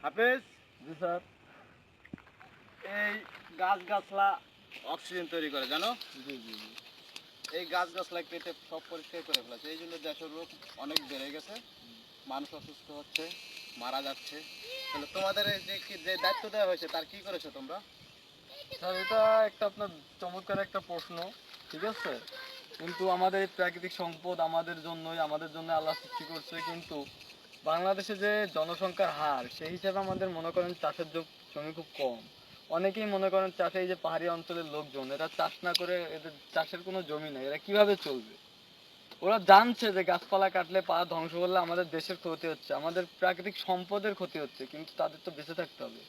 হাফেজ, জি স্যার। এই গাছগাছলা অক্সিজেন তৈরি করে জানো? জি জি জি। এই গাছগাছলা কেটে সব পরিষ্কার করে ফেলেছে, এই জন্য দেশের রোগ অনেক বেড়ে গেছে, মানুষ অসুস্থ হচ্ছে, মারা যাচ্ছে। তাহলে তোমাদের এই যে দায়িত্ব দেওয়া হয়েছে তার কি করেছো তোমরা? স্যার এটা একটা আপনার চমৎকার একটা প্রশ্ন, ঠিক আছে। কিন্তু আমাদের এই প্রাকৃতিক সম্পদ আমাদের জন্য আল্লাহ সৃষ্টি করছে, কিন্তু বাংলাদেশে যে জনসংখ্যার হার সেই হিসাবে আমাদের মনে করেন চাষের জমি খুব কম। অনেকেই মনে করেন চাষে, এই যে পাহাড়ি অঞ্চলের লোকজন, এরা চাষ না করে, এদের চাষের কোনো জমি নেই, এরা কিভাবে চলবে? ওরা জানছে যে গাছপালা কাটলে, পাহাড় ধ্বংস করলে আমাদের দেশের ক্ষতি হচ্ছে, আমাদের প্রাকৃতিক সম্পদের ক্ষতি হচ্ছে, কিন্তু তাদের তো বেঁচে থাকতে হবে।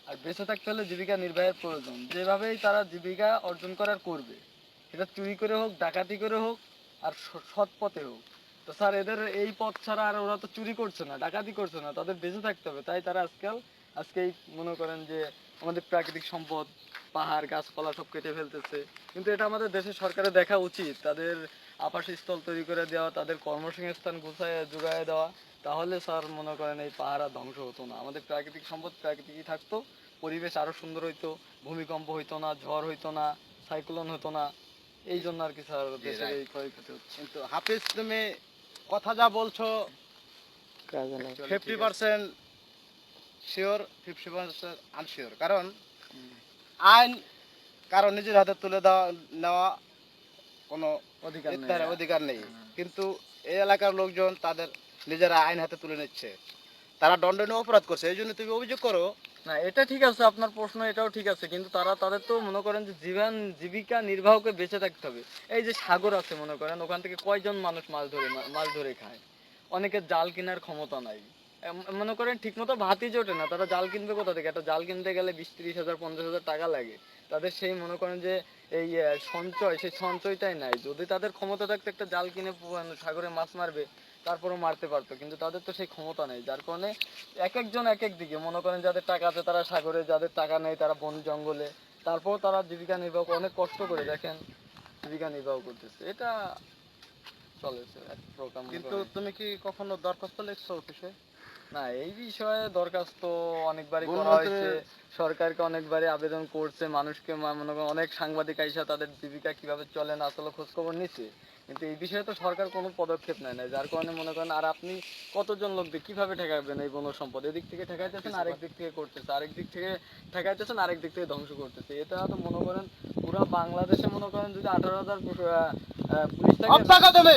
আর বেঁচে থাকতে হলে জীবিকা নির্বাহের প্রয়োজন। যেভাবেই তারা জীবিকা অর্জন করার করবে, সেটা চুরি করে হোক, ডাকাতি করে হোক, আর সৎ পথে হোক। তো স্যার এদের এই পথ ছাড়া আর ওরা তো চুরি করছে না, ডাকাতি করছে না, তাদের বেঁচে থাকতে হবে, তাই তারা আজকেই মনে করেন যে আমাদের প্রাকৃতিক সম্পদ, পাহাড় গাছপালা সব কেটে ফেলতেছে। কিন্তু এটা আমাদের দেশের সরকারের দেখা উচিত, তাদের আবাসস্থল তৈরি করে দেওয়া, তাদের কর্মসংস্থান যোগায় দেওয়া। তাহলে স্যার মনে করেন এই পাহাড় আর ধ্বংস হতো না, আমাদের প্রাকৃতিক সম্পদ প্রাকৃতিকই থাকতো, পরিবেশ আরো সুন্দর হইতো, ভূমিকম্প হইতো না, ঝড় হইতো না, সাইক্লোন হতো না। এই জন্য আর কি স্যার দেশের এই ক্ষয়ক্ষতি হচ্ছে। কিন্তু হাফেজ, তুমি কথা যা বলছো Actually ঠিক আছে। 50% শিওর, 50% আনশিওর। কারণ আইন কারণ নিজের হাতে তুলে দেওয়া নেওয়া কোনো অধিকার নেই। অধিকার নেই, হ্যাঁ। কিন্তু এই এলাকার লোকজন তাদের নিজেরা আইন হাতে তুলে নিচ্ছে, তারা দণ্ডনীয় অপরাধ করছে, এই জন্য তুমি অভিযোগ করো। না এটা ঠিক আছে, আপনার প্রশ্ন এটাও ঠিক আছে, কিন্তু তাদের তো মনে করেন যে জীবিকা নির্বাহকে বেঁচে থাকতে হবে। এই যে সাগর আছে মনে করেন, ওখান থেকে কয়জন মানুষ মাছ ধরে খায়? অনেকের জাল কেনার ক্ষমতা নাই। মনে করেন ঠিক মতো ভাতই জোটে না, তারা জাল কিনবে কোথা থেকে? একটা জাল কিনতে গেলে 20-30 হাজার 50 হাজার টাকা লাগে। তাদের সেই মনে করেন যে এই সেই সঞ্চয়টাই নাই। যদি তাদের ক্ষমতা থাকতো একটা জাল কিনে সাগরে মাছ মারবে, তারপরও মারতে পারতো, কিন্তু তাদের তো সেই ক্ষমতা নেই। যার কারণে এক একজন এক এক দিকে, মনে করেন যাদের টাকা আছে তারা সাগরে, যাদের টাকা নেই তারা বন জঙ্গলে, তারপর তারা জীবিকা নির্বাহ অনেক কষ্ট করে দেখেন জীবিকা নির্বাহ করতেছে। এটা চলেছে এক প্রকার মনে কিন্তু করেন। তুমি কি কখনো দরখাস্ত লিখছো অফিসে? না এই বিষয়ে দরখাস্ত অনেকবারই করা বনমন্ত্রী, হয়েছে, সরকারকে অনেকবারই আবেদন করছে, মানুষকে মনে করেন অনেক সাংবাদিক আইসা তাদের জীবিকা কিভাবে চলে না চলে খোঁজ খবর নিচ্ছে, কিন্তু এই বিষয়ে তো সরকার কোনো পদক্ষেপ নেয় না। যার কারণে মনে করেন, আর আপনি কতজন লোক দিয়ে কিভাবে ঠেকাবেন এই বন সম্পদ? এদিক থেকে ঠেকাইতেছেন, আরেক দিক থেকে করতেছে, আরেক দিক থেকে ঠেকাইতেছেন, আরেক দিক থেকে ধ্বংস করতেছে। এটা তো মনে করেন পুরো বাংলাদেশে মনে করেন যদি 18,000 পুলিশ থাকে। অব টাকা দেবে,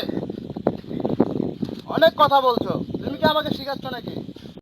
অনেক কথা বলছো, তুমি কি আমাকে শিখাচ্ছ নাকি?